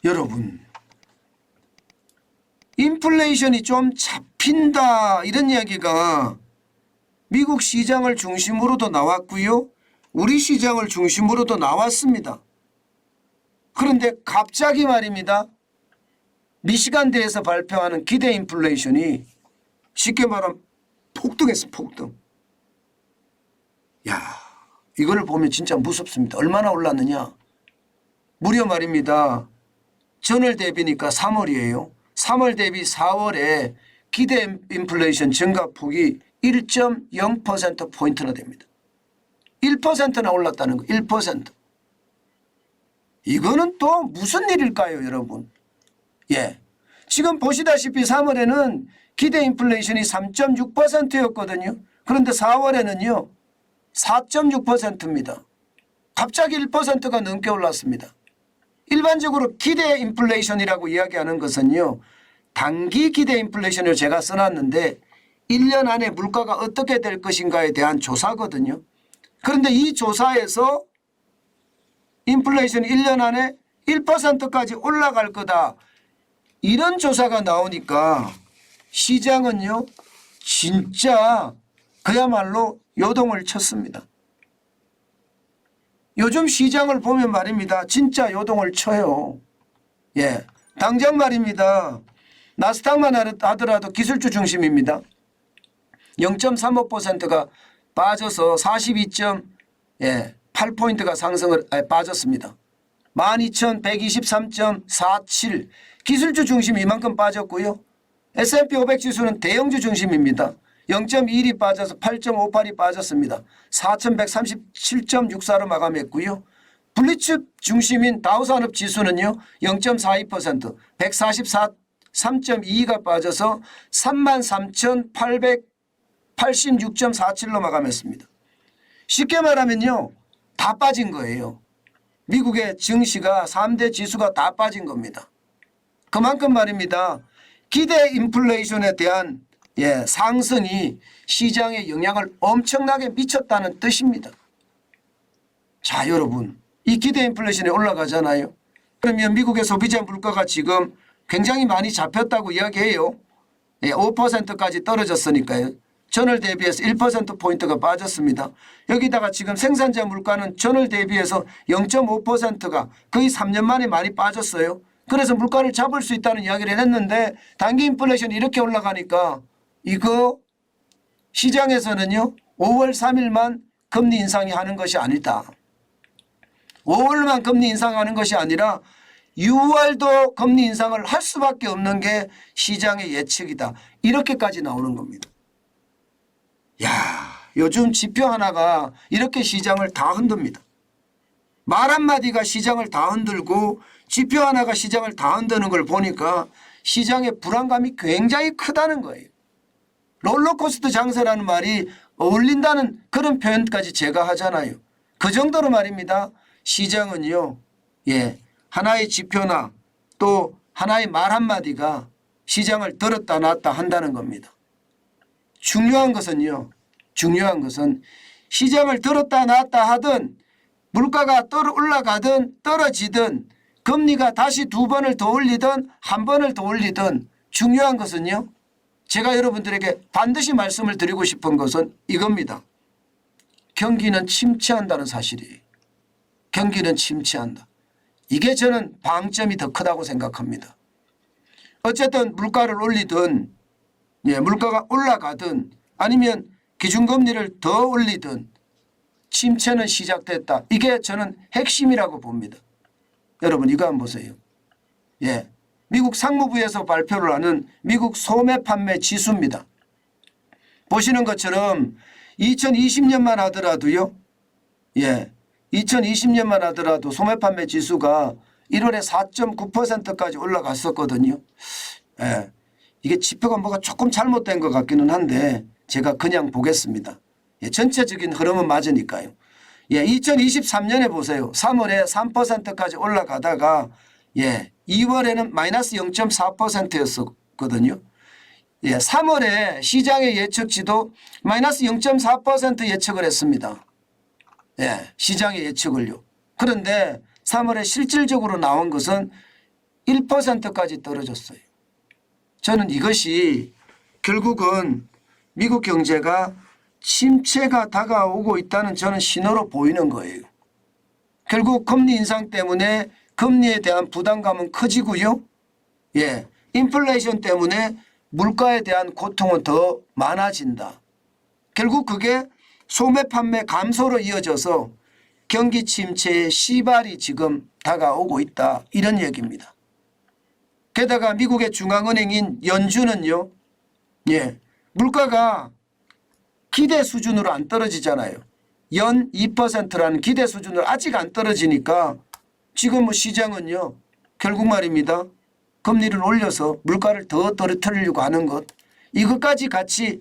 여러분, 인플레이션이 좀 잡힌다 이런 이야기가 미국 시장을 중심으로도 나왔고요. 우리 시장을 중심으로도 나왔습니다. 그런데 갑자기 말입니다. 미시간대에서 발표하는 기대 인플레이션이 쉽게 말하면 폭등했어. 폭등. 야, 이걸 보면 진짜 무섭습니다. 얼마나 올랐느냐. 무려 말입니다. 전월 대비니까 3월이에요. 3월 대비 4월에 기대 인플레이션 증가폭이 1.0%포인트나 됩니다. 1%나 올랐다는 거. 1%. 이거는 또 무슨 일일까요, 여러분? 예. 지금 보시다시피 3월에는 기대 인플레이션이 3.6%였거든요. 그런데 4월에는요. 4.6%입니다. 갑자기 1%가 넘게 올랐습니다. 일반적으로 기대 인플레이션이라고 이야기하는 것은요. 단기 기대 인플레이션을 제가 써놨는데 1년 안에 물가가 어떻게 될 것인가에 대한 조사거든요. 그런데 이 조사에서 인플레이션이 1년 안에 1%까지 올라갈 거다. 이런 조사가 나오니까 시장은요. 진짜 그야말로 요동을 쳤습니다. 요즘 시장을 보면 말입니다. 진짜 요동을 쳐요. 예, 당장 말입니다. 나스닥만 하더라도 기술주 중심입니다. 0.35%가 빠져서 42.8포인트가 빠졌습니다. 12,123.47 기술주 중심 이만큼 빠졌고요. S&P 500 지수는 대형주 중심입니다. 0.21이 빠져서 8.58이 빠졌습니다. 4,137.64로 마감했고요. 블리츠 중심인 다우산업 지수는요. 0.42% 144.3.22가 빠져서 33,886.47로 마감했습니다. 쉽게 말하면요. 다 빠진 거예요. 미국의 증시가 3대 지수가 다 빠진 겁니다. 그만큼 말입니다. 기대 인플레이션에 대한 상승이 시장에 영향을 엄청나게 미쳤다는 뜻입니다. 자, 여러분, 이 기대 인플레이션이 올라가잖아요. 그러면 미국의 소비자 물가가 지금 굉장히 많이 잡혔다고 이야기해요. 5%까지 떨어졌으니까요. 전월 대비해서 1%포인트가 빠졌습니다. 여기다가 지금 생산자 물가는 전월 대비해서 0.5%가 거의 3년 만에 많이 빠졌어요. 그래서 물가를 잡을 수 있다는 이야기를 했는데 단기 인플레이션이 이렇게 올라가니까 이거 시장에서는요. 5월 3일만 금리 인상이 하는 것이 아니다. 5월만 금리 인상하는 것이 아니라 6월도 금리 인상을 할 수밖에 없는 게 시장의 예측이다. 이렇게까지 나오는 겁니다. 야, 요즘 지표 하나가 이렇게 시장을 다 흔듭니다. 말 한마디가 시장을 다 흔들고 지표 하나가 시장을 다 흔드는 걸 보니까 시장의 불안감이 굉장히 크다는 거예요. 롤러코스터 장세라는 말이 어울린다는 그런 표현까지 제가 하잖아요. 그 정도로 말입니다. 시장은요. 하나의 지표나 또 하나의 말 한마디가 시장을 들었다 놨다 한다는 겁니다. 중요한 것은 시장을 들었다 놨다 하든 물가가 올라가든 떨어지든 금리가 다시 2번을 더 올리든 1번을 더 올리든 중요한 것은요. 제가 여러분들에게 반드시 말씀을 드리고 싶은 것은 이겁니다. 경기는 침체한다는 사실이에요. 경기는 침체한다. 이게 저는 방점이 더 크다고 생각합니다. 어쨌든 물가를 올리든 물가가 올라가든 아니면 기준금리를 더 올리든 침체는 시작됐다. 이게 저는 핵심이라고 봅니다. 여러분 이거 한번 보세요. 미국 상무부에서 발표를 하는 미국 소매 판매 지수입니다. 보시는 것처럼 2020년만 하더라도요. 2020년만 하더라도 소매 판매 지수가 1월에 4.9%까지 올라갔었거든요. 이게 지표가 뭐가 조금 잘못된 것 같기는 한데 제가 그냥 보겠습니다. 전체적인 흐름은 맞으니까요. 2023년에 보세요. 3월에 3%까지 올라가다가 2월에는 마이너스 0.4%였었거든요. 3월에 시장의 예측치도 마이너스 0.4% 예측을 했습니다. 시장의 예측을요. 그런데 3월에 실질적으로 나온 것은 1%까지 떨어졌어요. 저는 이것이 결국은 미국 경제가 침체가 다가오고 있다는 저는 신호로 보이는 거예요. 결국 금리 인상 때문에 금리에 대한 부담감은 커지고요. 예, 인플레이션 때문에 물가에 대한 고통은 더 많아진다. 결국 그게 소매 판매 감소로 이어져서 경기 침체의 시발이 지금 다가오고 있다. 이런 얘기입니다. 게다가 미국의 중앙은행인 연준은요. 예, 물가가 기대 수준으로 안 떨어지잖아요. 연 2%라는 기대 수준으로 아직 안 떨어지니까 지금 뭐 시장은요. 결국 말입니다. 금리를 올려서 물가를 더 떨어뜨리려고 하는 것. 이것까지 같이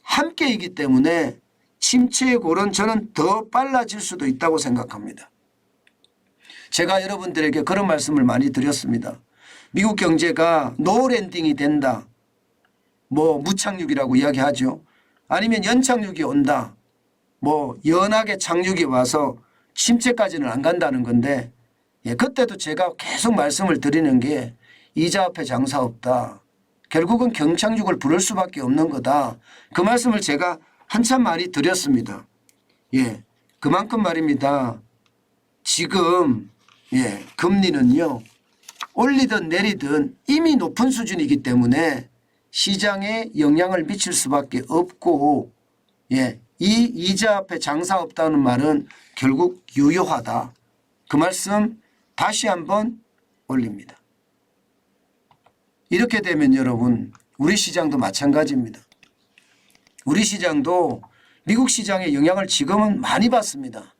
함께이기 때문에 침체의 골은 저는 더 빨라질 수도 있다고 생각합니다. 제가 여러분들에게 그런 말씀을 많이 드렸습니다. 미국 경제가 노랜딩이 된다. 뭐 무착륙이라고 이야기하죠. 아니면 연착륙이 온다. 뭐 연하게 착륙이 와서 침체까지는 안 간다는 건데 예, 그때도 제가 계속 말씀을 드리는 게 이자 앞에 장사 없다. 결국은 경착륙을 부를 수밖에 없는 거다. 그 말씀을 제가 한참 많이 드렸습니다. 예, 그만큼 말입니다. 지금 예, 금리는요. 올리든 내리든 이미 높은 수준이기 때문에 시장에 영향을 미칠 수밖에 없고 예, 이 이자 앞에 장사 없다는 말은 결국 유효하다. 그 말씀 다시 한번 올립니다. 이렇게 되면 여러분 우리 시장도 마찬가지입니다. 우리 시장도 미국 시장의 영향을 지금은 많이 받습니다.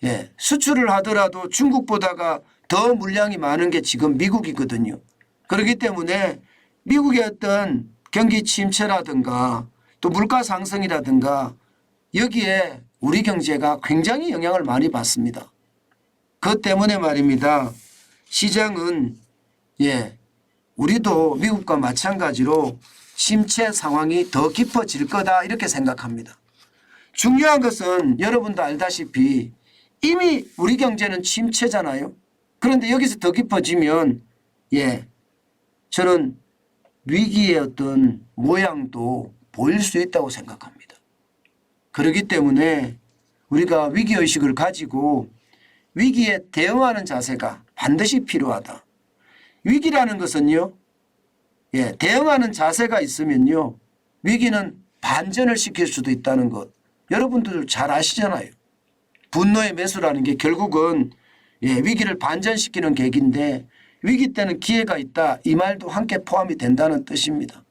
예, 수출을 하더라도 중국보다가 더 물량이 많은 게 지금 미국이거든요. 그렇기 때문에 미국의 어떤 경기 침체라든가 또 물가 상승이라든가 여기에 우리 경제가 굉장히 영향을 많이 받습니다. 그것 때문에 말입니다. 시장은 예, 우리도 미국과 마찬가지로 침체 상황이 더 깊어질 거다 이렇게 생각합니다. 중요한 것은 여러분도 알다시피 이미 우리 경제는 침체잖아요. 그런데 여기서 더 깊어지면 예, 저는 위기의 어떤 모양도 보일 수 있다고 생각합니다. 그렇기 때문에 우리가 위기의식을 가지고 위기에 대응하는 자세가 반드시 필요하다. 위기라는 것은요. 예, 대응하는 자세가 있으면요. 위기는 반전을 시킬 수도 있다는 것. 여러분들 잘 아시잖아요. 분노의 매수라는 게 결국은 예, 위기를 반전시키는 계기인데 위기 때는 기회가 있다. 이 말도 함께 포함이 된다는 뜻입니다.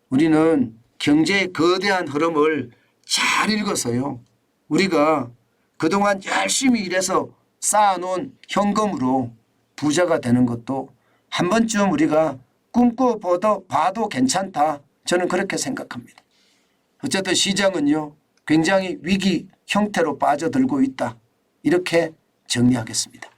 우리는 경제의 거대한 흐름을 잘 읽어서요. 우리가 그동안 열심히 일해서 쌓아놓은 현금으로 부자가 되는 것도 한 번쯤 우리가 봐도 괜찮다. 저는 그렇게 생각합니다. 어쨌든 시장은요. 굉장히 위기 형태로 빠져들고 있다. 이렇게 정리하겠습니다.